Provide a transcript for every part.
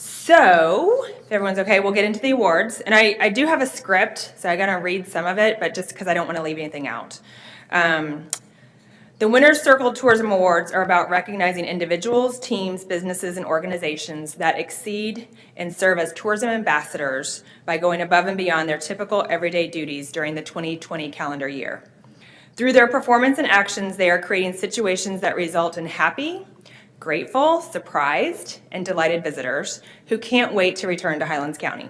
So, if everyone's okay, we'll get into the awards. And I do have a script, so I'm going to read some of it, but just because I don't want to leave anything out. The Winners Circle Tourism Awards are about recognizing individuals, teams, businesses, and organizations that exceed and serve as tourism ambassadors by going above and beyond their typical everyday duties during the 2020 calendar year. Through their performance and actions, they are creating situations that result in happy, grateful, surprised, and delighted visitors who can't wait to return to Highlands County.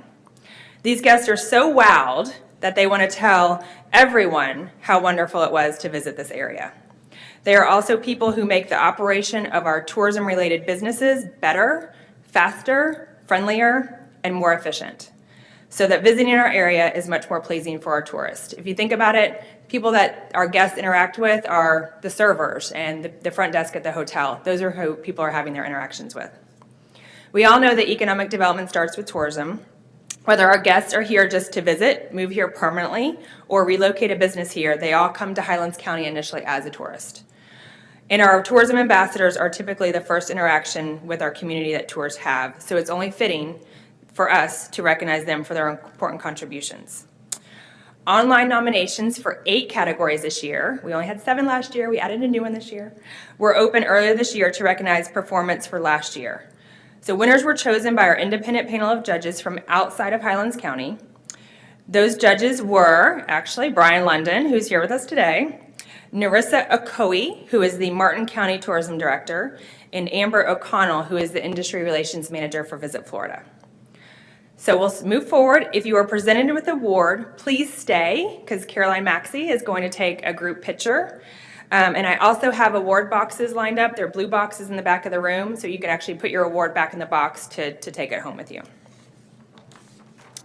These guests are so wowed that they want to tell everyone how wonderful it was to visit this area. They are also people who make the operation of our tourism-related businesses better, faster, friendlier, and more efficient, so that visiting our area is much more pleasing for our tourists. If you think about it, people that our guests interact with are the servers and the front desk at the hotel. Those are who people are having their interactions with. We all know that economic development starts with tourism. Whether our guests are here just to visit, move here permanently, or relocate a business here, they all come to Highlands County initially as a tourist. And our tourism ambassadors are typically the first interaction with our community that tours have, so it's only fitting for us to recognize them for their important contributions. Online nominations for 8 categories this year, we only had 7 last year, we added a new one this year, were open earlier this year to recognize performance for last year. So winners were chosen by our independent panel of judges from outside of Highlands County. Those judges were actually Brian London, who's here with us today, Narissa Okoye, who is the Martin County Tourism Director, and Amber O'Connell, who is the Industry Relations Manager for Visit Florida. So we'll move forward. If you are presented with an award, please stay, because Caroline Maxey is going to take a group picture. And I also have award boxes lined up. They're blue boxes in the back of the room, so you can actually put your award back in the box to take it home with you.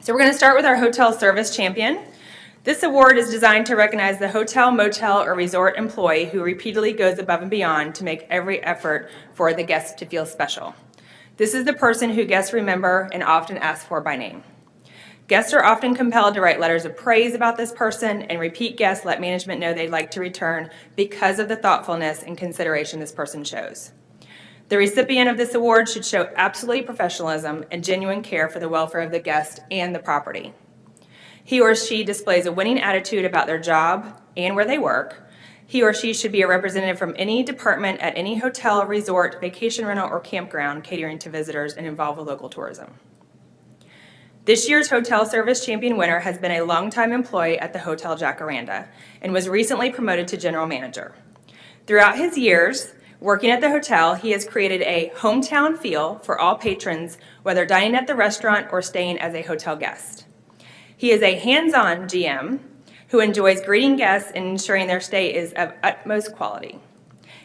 So we're going to start with our Hotel Service Champion. This award is designed to recognize the hotel, motel, or resort employee who repeatedly goes above and beyond to make every effort for the guests to feel special. This is the person who guests remember and often ask for by name. Guests are often compelled to write letters of praise about this person, and repeat guests let management know they'd like to return because of the thoughtfulness and consideration this person shows. The recipient of this award should show absolute professionalism and genuine care for the welfare of the guest and the property. He or she displays a winning attitude about their job and where they work. He or she should be a representative from any department at any hotel, resort, vacation rental, or campground catering to visitors and involved with local tourism. This year's Hotel Service Champion winner has been a longtime employee at the Hotel Jacaranda and was recently promoted to general manager. Throughout his years working at the hotel, he has created a hometown feel for all patrons, whether dining at the restaurant or staying as a hotel guest. He is a hands-on GM who enjoys greeting guests and ensuring their stay is of utmost quality.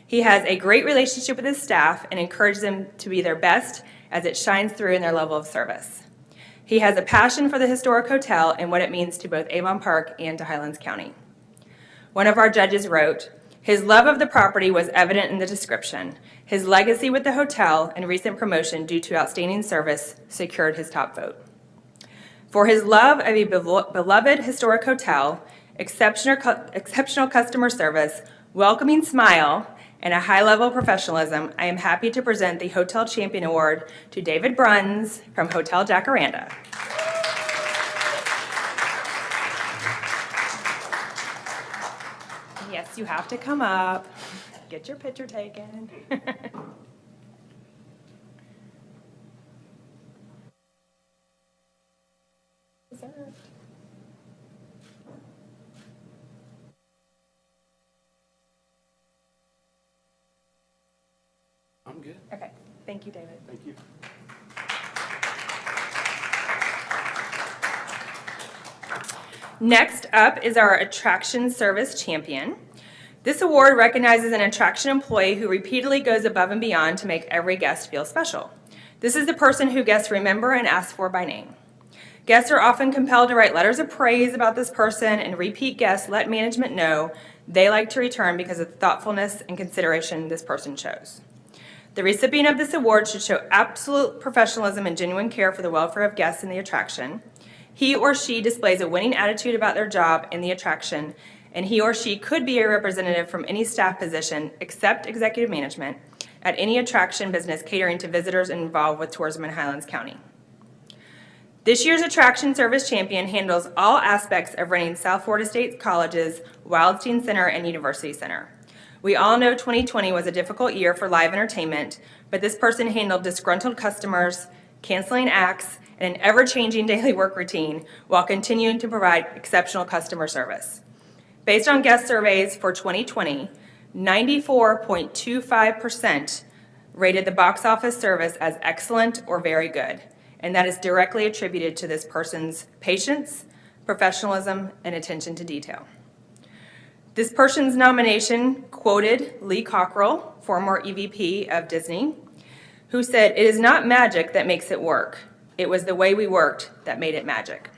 He has a great relationship with his staff and encourages them to be their best as it shines through in their level of service. He has a passion for the historic hotel and what it means to both Avon Park and to Highlands County. One of our judges wrote, "His love of the property was evident in the description. His legacy with the hotel and recent promotion due to outstanding service secured his top vote. For his love of a beloved historic hotel, exceptional customer service, welcoming smile, and a high level of professionalism, I am happy to present the Hotel Champion Award to David Bruns from Hotel Jacaranda." Yes, you have to come up, get your picture taken. I'm good. Okay, thank you, David. Thank you. Next up is our Attraction Service Champion. This award recognizes an attraction employee who repeatedly goes above and beyond to make every guest feel special. This is the person who guests remember and ask for by name. Guests are often compelled to write letters of praise about this person, and repeat guests let management know they like to return because of the thoughtfulness and consideration this person shows. The recipient of this award should show absolute professionalism and genuine care for the welfare of guests in the attraction. He or she displays a winning attitude about their job in the attraction, and he or she could be a representative from any staff position except executive management at any attraction business catering to visitors involved with tourism in Highlands County. This year's Attraction Service Champion handles all aspects of running South Florida State College's Wildstein Center and University Center. We all know 2020 was a difficult year for live entertainment, but this person handled disgruntled customers, canceling acts, and an ever-changing daily work routine while continuing to provide exceptional customer service. Based on guest surveys for 2020, 94.25% rated the box office service as excellent or very good, and that is directly attributed to this person's patience, professionalism, and attention to detail. This person's nomination quoted Lee Cockrell, former EVP of Disney, who said, "It is not magic that makes it work. It was the way we worked that made it magic."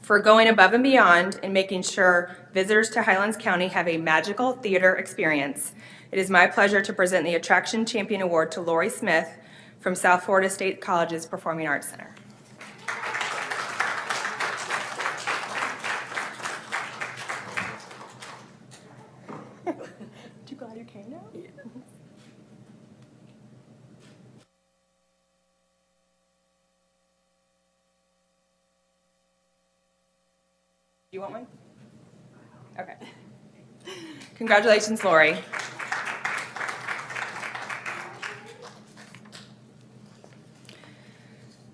For going above and beyond and making sure visitors to Highlands County have a magical theater experience, it is my pleasure to present the Attraction Champion Award to Lori Smith from South Florida State College's Performing Arts Center. You glad you came now? Yeah. You want one? Okay. Congratulations, Lori.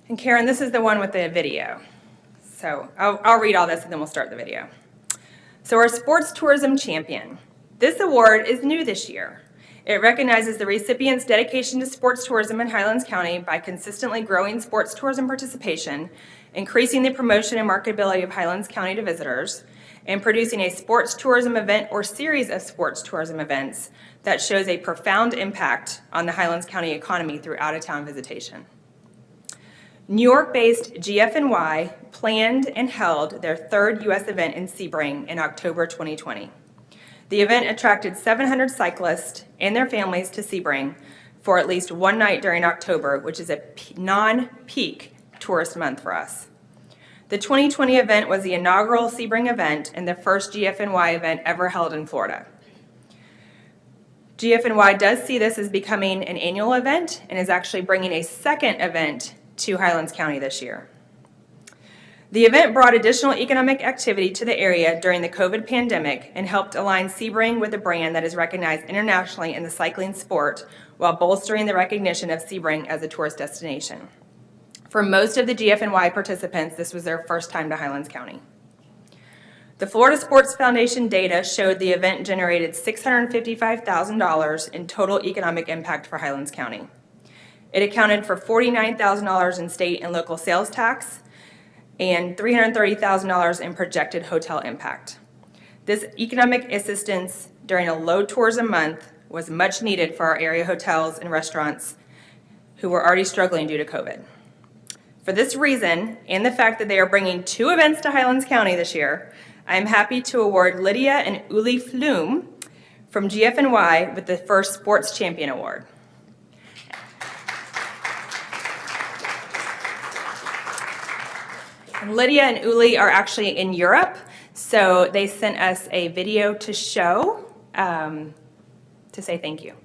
And Karen, this is the one with the video. So I'll read all this and then we'll start the video. So our Sports Tourism Champion. This award is new this year. It recognizes the recipient's dedication to sports tourism in Highlands County by consistently growing sports tourism participation, increasing the promotion and marketability of Highlands County to visitors, and producing a sports tourism event or series of sports tourism events that shows a profound impact on the Highlands County economy through out-of-town visitation. New York-based GFNY planned and held their third U.S. event in Sebring in October 2020. The event attracted 700 cyclists and their families to Sebring for at least one night during October, which is a non-peak tourist month for us. The 2020 event was the inaugural Sebring event and the first GFNY event ever held in Florida. GFNY does see this as becoming an annual event and is actually bringing a second event to Highlands County this year. The event brought additional economic activity to the area during the COVID pandemic and helped align Sebring with a brand that is recognized internationally in the cycling sport while bolstering the recognition of Sebring as a tourist destination. For most of the GFNY participants, this was their first time to Highlands County. The Florida Sports Foundation data showed the event generated $655,000 in total economic impact for Highlands County. It accounted for $49,000 in state and local sales tax and $330,000 in projected hotel impact. This economic assistance during a low tourism month was much needed for our area hotels and restaurants who were already struggling due to COVID. For this reason, and the fact that they are bringing two events to Highlands County this year, I am happy to award Lydia and Uli Flume from GFNY with the first Sports Champion Award. And Lydia and Uli are actually in Europe, so they sent us a video to show to say thank you.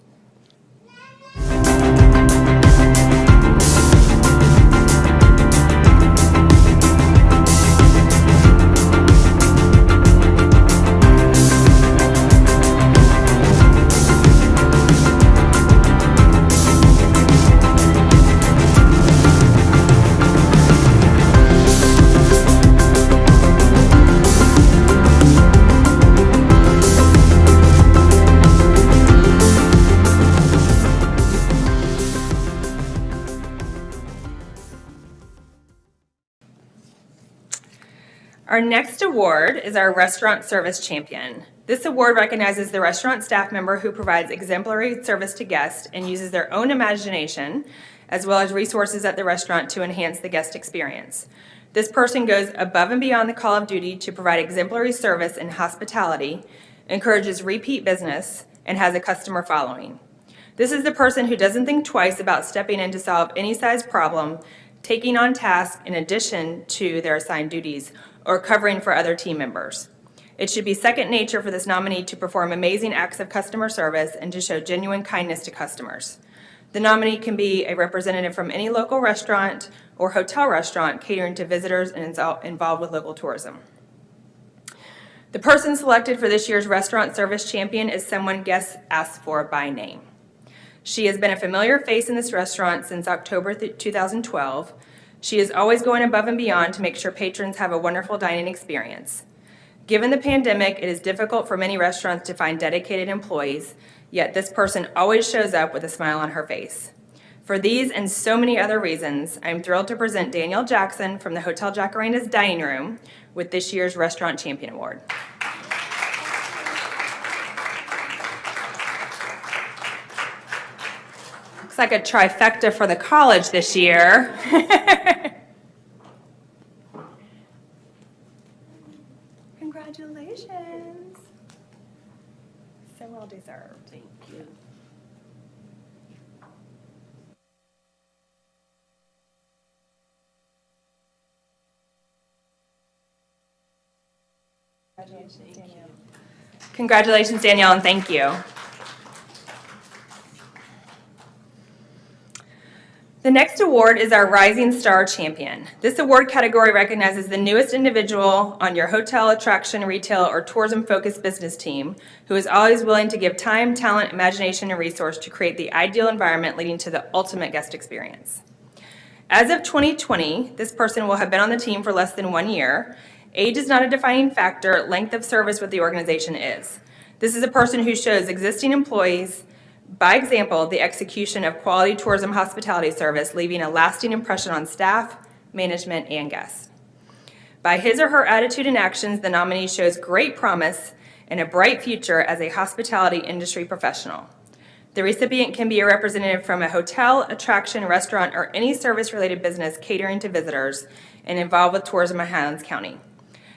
Our next award is our Restaurant Service Champion. This award recognizes the restaurant staff member who provides exemplary service to guests and uses their own imagination as well as resources at the restaurant to enhance the guest experience. This person goes above and beyond the call of duty to provide exemplary service and hospitality, encourages repeat business, and has a customer following. This is the person who doesn't think twice about stepping in to solve any size problem, taking on tasks in addition to their assigned duties, or covering for other team members. It should be second nature for this nominee to perform amazing acts of customer service and to show genuine kindness to customers. The nominee can be a representative from any local restaurant or hotel restaurant catering to visitors and is involved with local tourism. The person selected for this year's Restaurant Service Champion is someone guests asked for by name. She has been a familiar face in this restaurant since October 2012. She is always going above and beyond to make sure patrons have a wonderful dining experience. Given the pandemic, it is difficult for many restaurants to find dedicated employees, yet this person always shows up with a smile on her face. For these and so many other reasons, I'm thrilled to present Danielle Jackson from the Hotel Jacaranda's Dining Room with this year's Restaurant Champion Award. Looks like a trifecta for the college this year. Congratulations. So well deserved. Thank you. Congratulations, Danielle. Congratulations, Danielle, and thank you. The next award is our Rising Star Champion. This award category recognizes the newest individual on your hotel, attraction, retail, or tourism-focused business team who is always willing to give time, talent, imagination, and resource to create the ideal environment leading to the ultimate guest experience. As of 2020, this person will have been on the team for less than 1 year. Age is not a defining factor, length of service with the organization is. This is a person who shows existing employees by example, the execution of quality tourism hospitality service, leaving a lasting impression on staff, management, and guests. By his or her attitude and actions, the nominee shows great promise and a bright future as a hospitality industry professional. The recipient can be a representative from a hotel, attraction, restaurant, or any service-related business catering to visitors and involved with tourism in Highlands County.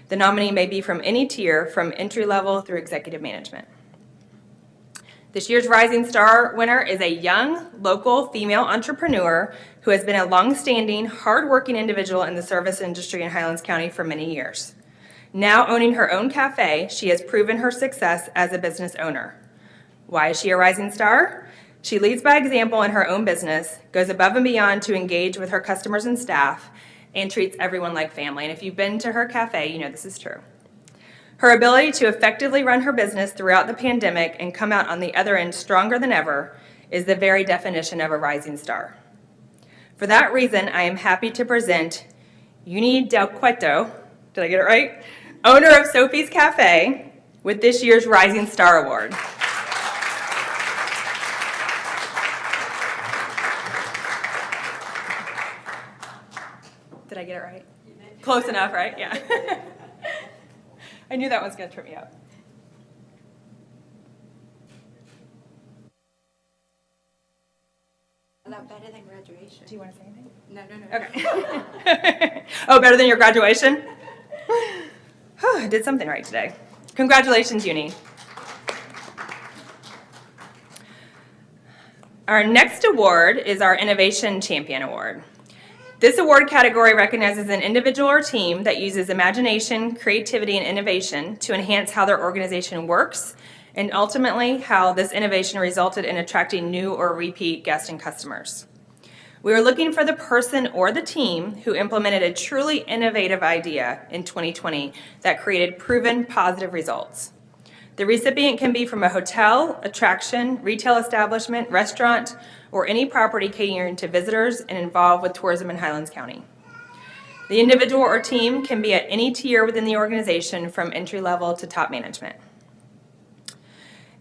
The nominee may be from any tier, from entry-level through executive management. This year's Rising Star winner is a young, local female entrepreneur who has been a long-standing, hard-working individual in the service industry in Highlands County for many years. Now owning her own cafe, she has proven her success as a business owner. Why is she a Rising Star? She leads by example in her own business, goes above and beyond to engage with her customers and staff, and treats everyone like family. And if you've been to her cafe, you know this is true. Her ability to effectively run her business throughout the pandemic and come out on the other end stronger than ever is the very definition of a rising star. For that reason, I am happy to present Uni Del Cueto, did I get it right? Owner of Sophie's Cafe with this year's Rising Star Award. Did I get it right? Close enough, right? Yeah. I knew that was going to trip me up. A lot better than graduation. Do you want to say anything? No. Okay. Oh, better than your graduation? I did something right today. Congratulations, Uni. Our next award is our Innovation Champion Award. This award category recognizes an individual or team that uses imagination, creativity, and innovation to enhance how their organization works, and ultimately how this innovation resulted in attracting new or repeat guests and customers. We are looking for the person or the team who implemented a truly innovative idea in 2020 that created proven positive results. The recipient can be from a hotel, attraction, retail establishment, restaurant, or any property catering to visitors and involved with tourism in Highlands County. The individual or team can be at any tier within the organization from entry level to top management.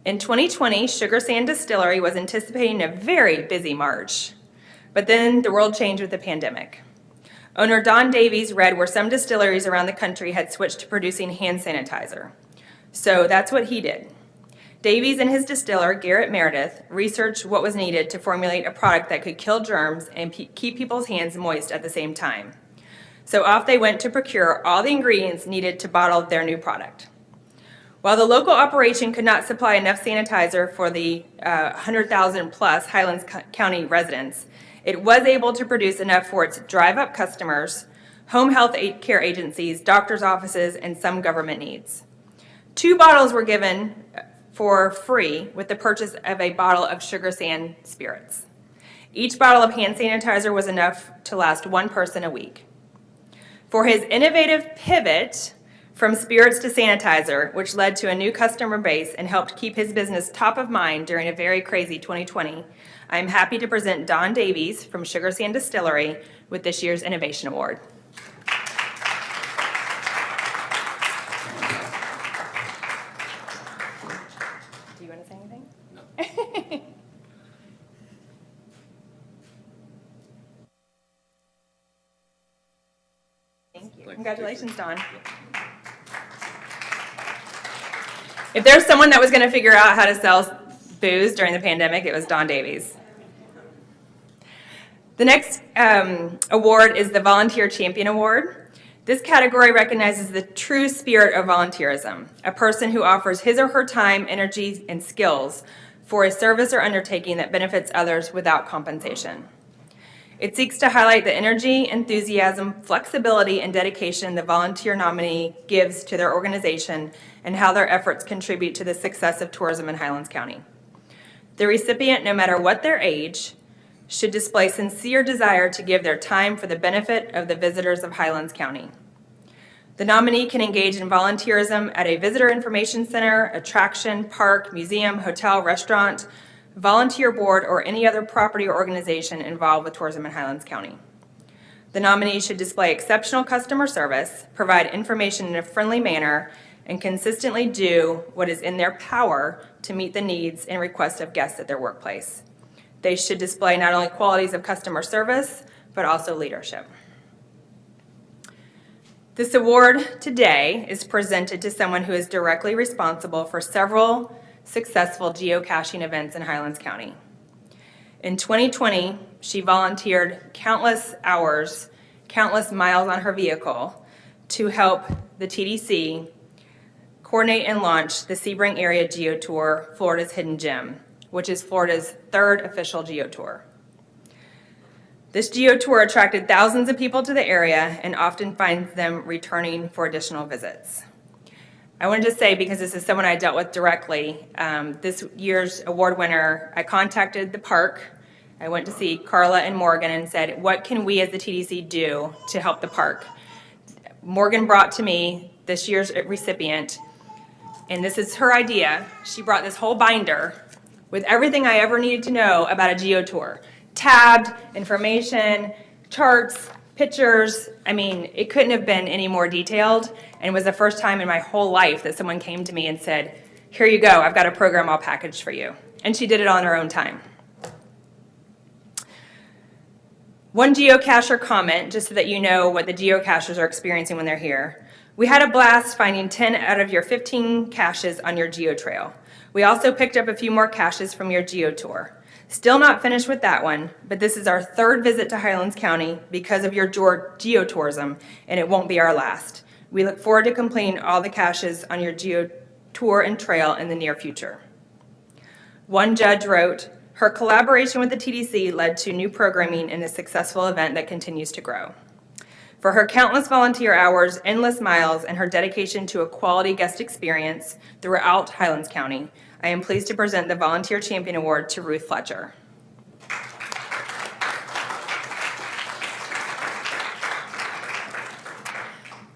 In 2020, Sugar Sand Distillery was anticipating a very busy March, but then the world changed with the pandemic. Owner Don Davies read where some distilleries around the country had switched to producing hand sanitizer. So that's what he did. Davies and his distiller, Garrett Meredith, researched what was needed to formulate a product that could kill germs and keep people's hands moist at the same time. So off they went to procure all the ingredients needed to bottle their new product. While the local operation could not supply enough sanitizer for the 100,000 plus Highlands County residents, it was able to produce enough for its drive-up customers, home health care agencies, doctors' offices, and some government needs. 2 bottles were given for free with the purchase of a bottle of Sugar Sand spirits. Each bottle of hand sanitizer was enough to last one person a week. For his innovative pivot from spirits to sanitizer, which led to a new customer base and helped keep his business top of mind during a very crazy 2020, I am happy to present Don Davies from Sugar Sand Distillery with this year's Innovation Award. Do you want to say anything? No. Thank you. Thanks. Congratulations, Don. If there's someone that was going to figure out how to sell booze during the pandemic, it was Don Davies. The next award is the Volunteer Champion Award. This category recognizes the true spirit of volunteerism, a person who offers his or her time, energy, and skills for a service or undertaking that benefits others without compensation. It seeks to highlight the energy, enthusiasm, flexibility, and dedication the volunteer nominee gives to their organization and how their efforts contribute to the success of tourism in Highlands County. The recipient, no matter what their age, should display sincere desire to give their time for the benefit of the visitors of Highlands County. The nominee can engage in volunteerism at a visitor information center, attraction, park, museum, hotel, restaurant, volunteer board, or any other property or organization involved with tourism in Highlands County. The nominee should display exceptional customer service, provide information in a friendly manner, and consistently do what is in their power to meet the needs and requests of guests at their workplace. They should display not only qualities of customer service, but also leadership. This award today is presented to someone who is directly responsible for several successful geocaching events in Highlands County. In 2020, she volunteered countless hours, countless miles on her vehicle to help the TDC coordinate and launch the Sebring Area Geo Tour, Florida's Hidden Gem, which is Florida's 3rd official Geo Tour. This Geo Tour attracted thousands of people to the area and often finds them returning for additional visits. I wanted to say, because this is someone I dealt with directly, this year's award winner, I contacted the park. I went to see Carla and Morgan and said, what can we as the TDC do to help the park? Morgan brought to me this year's recipient, and this is her idea. She brought this whole binder with everything I ever needed to know about a Geo Tour. Tabbed, information, charts, pictures. I mean, it couldn't have been any more detailed, and it was the first time in my whole life that someone came to me and said, here you go, I've got a program all packaged for you. And she did it on her own time. One geocacher comment, just so that you know what the geocachers are experiencing when they're here. We had a blast finding 10 out of your 15 caches on your Geo Trail. We also picked up a few more caches from your Geo Tour. Still not finished with that one, but this is our 3rd visit to Highlands County because of your geotourism, and it won't be our last. We look forward to completing all the caches on your Geo Tour and Trail in the near future. One judge wrote, her collaboration with the TDC led to new programming and a successful event that continues to grow. For her countless volunteer hours, endless miles, and her dedication to a quality guest experience throughout Highlands County, I am pleased to present the Volunteer Champion Award to Ruth Fletcher.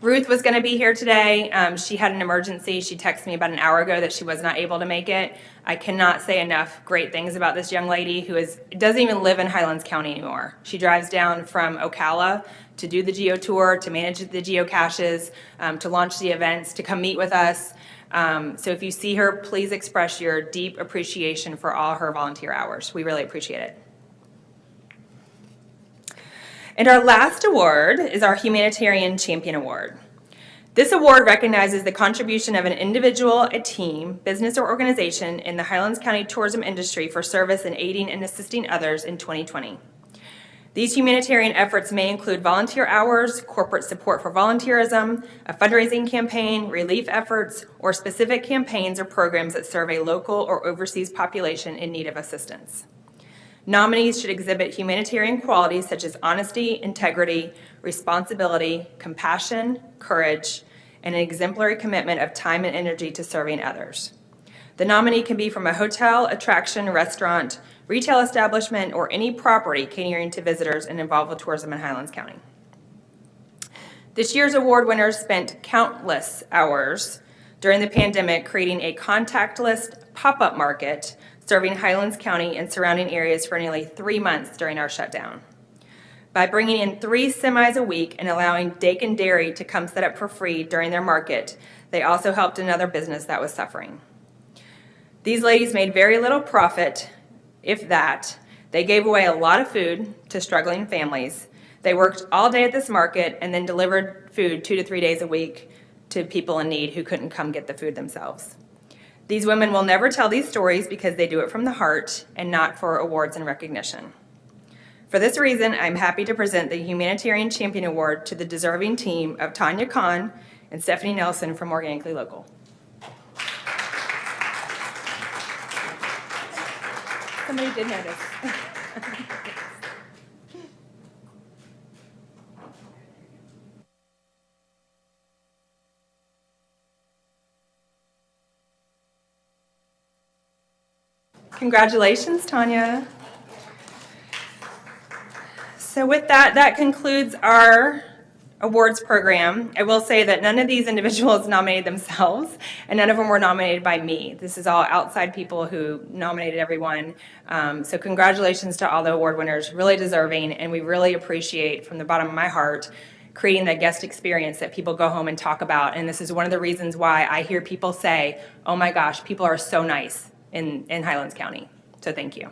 Ruth was going to be here today. She had an emergency. She texted me about an hour ago that she was not able to make it. I cannot say enough great things about this young lady who doesn't even live in Highlands County anymore. She drives down from Ocala to do the Geo Tour, to manage the geocaches, to launch the events, to come meet with us. So if you see her, please express your deep appreciation for all her volunteer hours. We really appreciate it. And our last award is our Humanitarian Champion Award. This award recognizes the contribution of an individual, a team, business, or organization in the Highlands County tourism industry for service in aiding and assisting others in 2020. These humanitarian efforts may include volunteer hours, corporate support for volunteerism, a fundraising campaign, relief efforts, or specific campaigns or programs that serve a local or overseas population in need of assistance. Nominees should exhibit humanitarian qualities such as honesty, integrity, responsibility, compassion, courage, and an exemplary commitment of time and energy to serving others. The nominee can be from a hotel, attraction, restaurant, retail establishment, or any property catering to visitors and involved with tourism in Highlands County. This year's award winners spent countless hours during the pandemic creating a contactless pop-up market serving Highlands County and surrounding areas for nearly 3 months during our shutdown. By bringing in 3 semis a week and allowing Dakin Dairy to come set up for free during their market, they also helped another business that was suffering. These ladies made very little profit, if that. They gave away a lot of food to struggling families. They worked all day at this market and then delivered food 2 to 3 days a week to people in need who couldn't come get the food themselves. These women will never tell these stories because they do it from the heart and not for awards and recognition. For this reason, I'm happy to present the Humanitarian Champion Award to the deserving team of Tanya Kahn and Stephanie Nelson from Organically Local. Somebody did notice. Congratulations, Tanya. So with that, that concludes our awards program. I will say that none of these individuals nominated themselves, and none of them were nominated by me. This is all outside people who nominated everyone. So congratulations to all the award winners, really deserving, and we really appreciate, from the bottom of my heart, creating that guest experience that people go home and talk about. And this is one of the reasons why I hear people say, oh my gosh, people are so nice in Highlands County. So thank you.